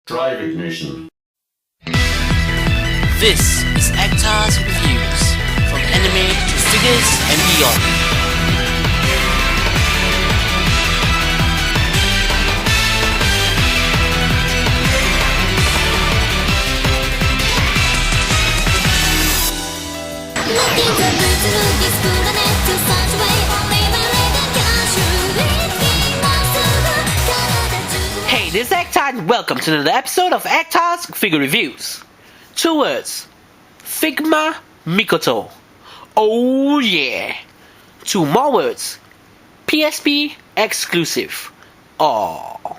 Drive ignition. This is Actar's Reviews, from anime to figures and beyond. Hey, this is Actar and welcome to another episode of Actar's Figure Reviews. 2 words. Figma Mikoto. Oh yeah. 2 more words. PSP exclusive. Aww.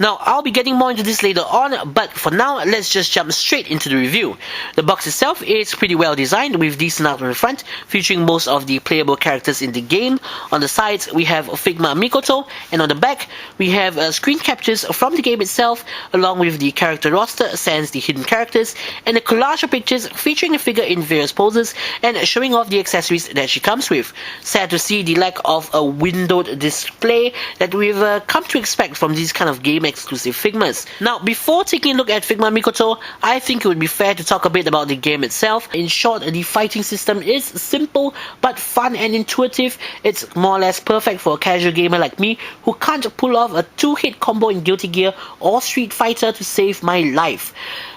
Now, I'll be getting more into this later on, but for now, let's just jump straight into the review. The box itself is pretty well designed with decent art on the front, featuring most of the playable characters in the game. On the sides, we have Figma Mikoto, and on the back, we have screen captures from the game itself, along with the character roster, sans the hidden characters, and a collage of pictures featuring the figure in various poses, and showing off the accessories that she comes with. Sad to see the lack of a windowed display that we've come to expect from these kind of game exclusive Figmas. Now, before taking a look at Figma Mikoto, I think it would be fair to talk a bit about the game itself. In short, the fighting system is simple but fun and intuitive. It's more or less perfect for a casual gamer like me who can't pull off a 2-hit combo in Guilty Gear or Street Fighter to save my life.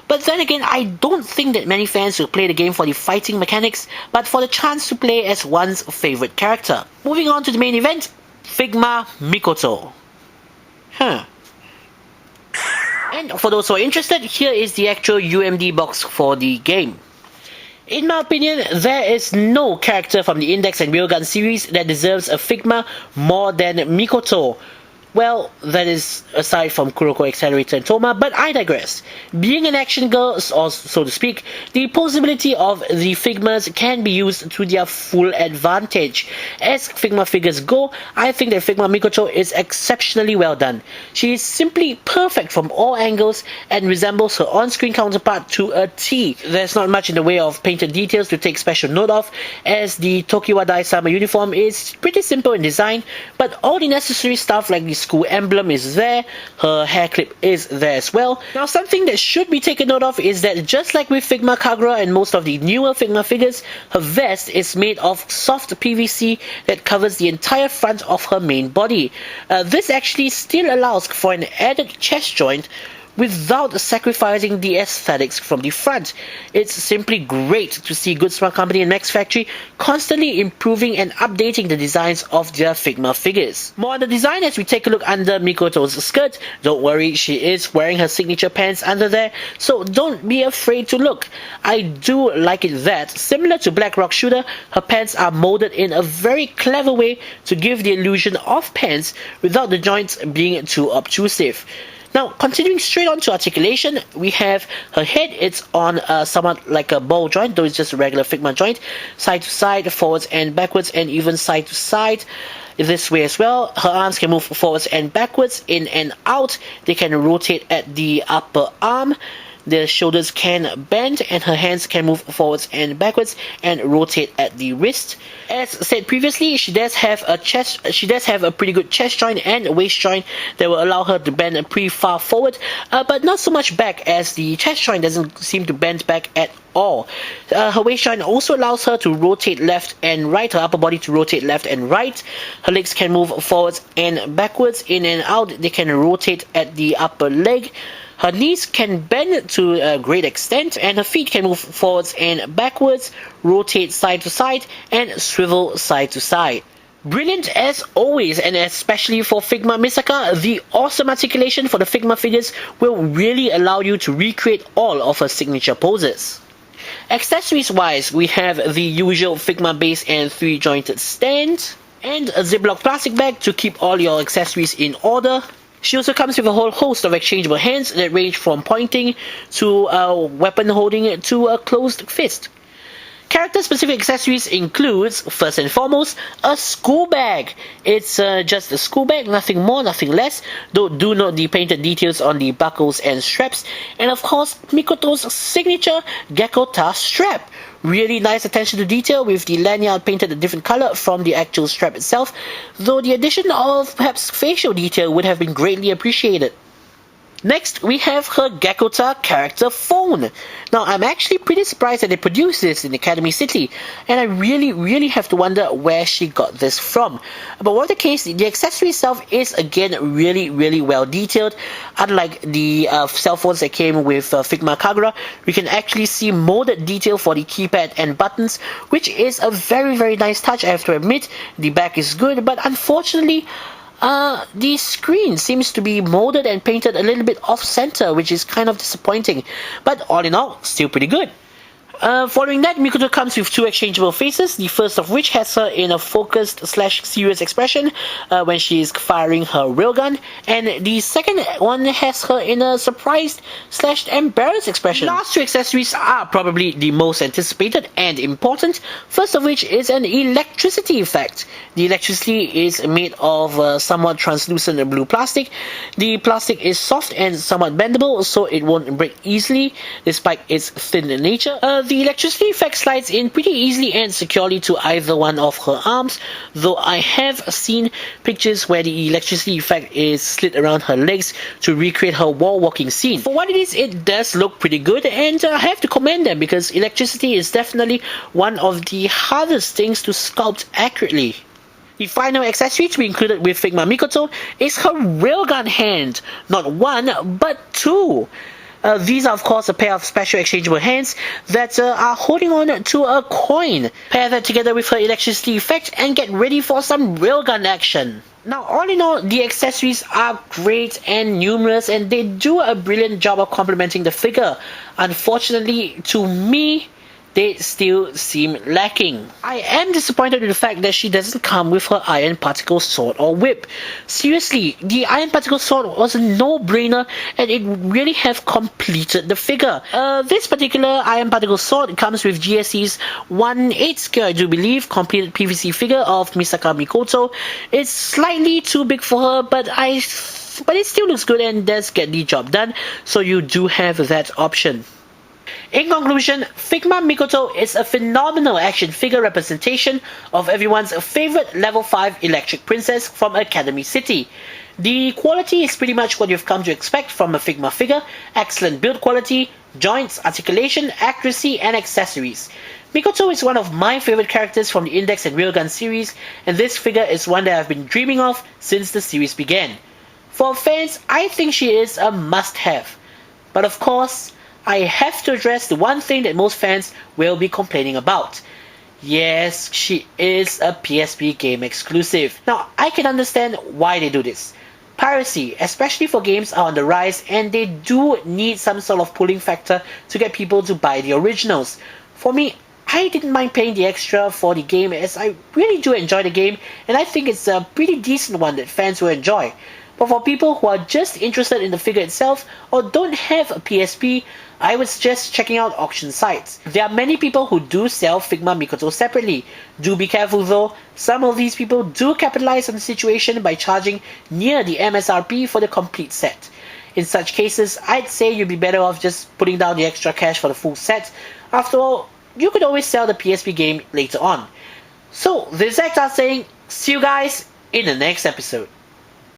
But then again, I don't think that many fans will play the game for the fighting mechanics, but for the chance to play as one's favorite character. Moving on to the main event, Figma Mikoto. And for those who are interested, here is the actual UMD box for the game. In my opinion, there is no character from the Index and Railgun series that deserves a Figma more than Mikoto. Well, that is aside from Kuroko, Accelerator, and Toma, but I digress. Being an action girl, or so to speak, the possibility of the Figmas can be used to their full advantage. As Figma figures go, I think that Figma Mikoto is exceptionally well done. She is simply perfect from all angles and resembles her on-screen counterpart to a T. There's not much in the way of painted details to take special note of, as the Tokiwa Dai-sama uniform is pretty simple in design, but all the necessary stuff like the school emblem is there, her hair clip is there as well. Now, something that should be taken note of is that just like with Figma Kagura and most of the newer Figma figures, her vest is made of soft PVC that covers the entire front of her main body. This actually still allows for an added chest joint without sacrificing the aesthetics from the front. It's simply great to see Good Smart Company and Max Factory constantly improving and updating the designs of their Figma figures. More on the design as we take a look under Mikoto's skirt. Don't worry, she is wearing her signature pants under there, so don't be afraid to look. I do like it that, similar to Black Rock Shooter, her pants are molded in a very clever way to give the illusion of pants without the joints being too obtrusive. Now, continuing straight on to articulation, we have her head. It's on somewhat like a ball joint, though it's just a regular Figma joint. Side to side, forwards and backwards, and even side to side. This way as well. Her arms can move forwards and backwards, in and out. They can rotate at the upper arm. The shoulders can bend, and her hands can move forwards and backwards and rotate at the wrist. As said previously, she does have a pretty good chest joint and waist joint that will allow her to bend pretty far forward, but not so much back, as the chest joint doesn't seem to bend back at all. Her waist joint also allows her to rotate left and right, her upper body to rotate left and right. Her legs can move forwards and backwards, in and out. They can rotate at the upper leg. Her knees can bend to a great extent, and her feet can move forwards and backwards, rotate side to side, and swivel side to side. Brilliant as always, and especially for Figma Misaka, the awesome articulation for the Figma figures will really allow you to recreate all of her signature poses. Accessories wise, we have the usual Figma base and 3-jointed stand, and a Ziploc plastic bag to keep all your accessories in order. She also comes with a whole host of exchangeable hands that range from pointing to weapon holding to a closed fist. Character-specific accessories includes, first and foremost, a school bag. It's just a school bag, nothing more, nothing less, though do note the painted details on the buckles and straps, and of course, Mikoto's signature Gecko Ta strap. Really nice attention to detail with the lanyard painted a different color from the actual strap itself, though the addition of perhaps facial detail would have been greatly appreciated. Next, we have her Gekota character phone. Now, I'm actually pretty surprised that they produced this in Academy City, and I really have to wonder where she got this from. But whatever the case, the accessory itself is again really well detailed. Unlike the cell phones that came with Figma Kagura, we can actually see molded detail for the keypad and buttons, which is a very nice touch, I have to admit. The back is good, but unfortunately, the screen seems to be molded and painted a little bit off-center, which is kind of disappointing. But all in all, still pretty good. Following that, Mikoto comes with two exchangeable faces, the first of which has her in a focused/serious expression when she is firing her railgun, and the second one has her in a surprised/embarrassed expression. The last two accessories are probably the most anticipated and important, first of which is an electricity effect. The electricity is made of somewhat translucent blue plastic. The plastic is soft and somewhat bendable, so it won't break easily despite its thin nature. The electricity effect slides in pretty easily and securely to either one of her arms, though I have seen pictures where the electricity effect is slid around her legs to recreate her wall walking scene. For what it is, it does look pretty good, and I have to commend them because electricity is definitely one of the hardest things to sculpt accurately. The final accessory to be included with Figma Mikoto is her Railgun Hand. Not one, but two. These are of course a pair of special exchangeable hands that are holding on to a coin. Pair that together with her electricity effect and get ready for some railgun action. Now, all in all, the accessories are great and numerous, and they do a brilliant job of complementing the figure. Unfortunately, to me, they still seem lacking. I am disappointed with the fact that she doesn't come with her iron particle sword or whip. Seriously, the iron particle sword was a no-brainer and it would really have completed the figure. This particular iron particle sword comes with GSC's 1/8 scale, I do believe, completed PVC figure of Misaka Mikoto. It's slightly too big for her, but it still looks good and does get the job done, so you do have that option. In conclusion, Figma Mikoto is a phenomenal action figure representation of everyone's favorite level 5 electric princess from Academy City. The quality is pretty much what you've come to expect from a Figma figure: excellent build quality, joints, articulation, accuracy, and accessories. Mikoto is one of my favorite characters from the Index and Railgun series, and this figure is one that I've been dreaming of since the series began. For fans, I think she is a must-have. But of course, I have to address the one thing that most fans will be complaining about. Yes, she is a PSP Game exclusive. Now, I can understand why they do this. Piracy, especially for games, are on the rise, and they do need some sort of pulling factor to get people to buy the originals. For me, I didn't mind paying the extra for the game, as I really do enjoy the game, and I think it's a pretty decent one that fans will enjoy. But for people who are just interested in the figure itself or don't have a PSP, I would suggest checking out auction sites. There are many people who do sell Figma Mikoto separately. Do be careful though, some of these people do capitalize on the situation by charging near the MSRP for the complete set. In such cases, I'd say you'd be better off just putting down the extra cash for the full set. After all, you could always sell the PSP game later on. So, this is Hector saying, see you guys in the next episode.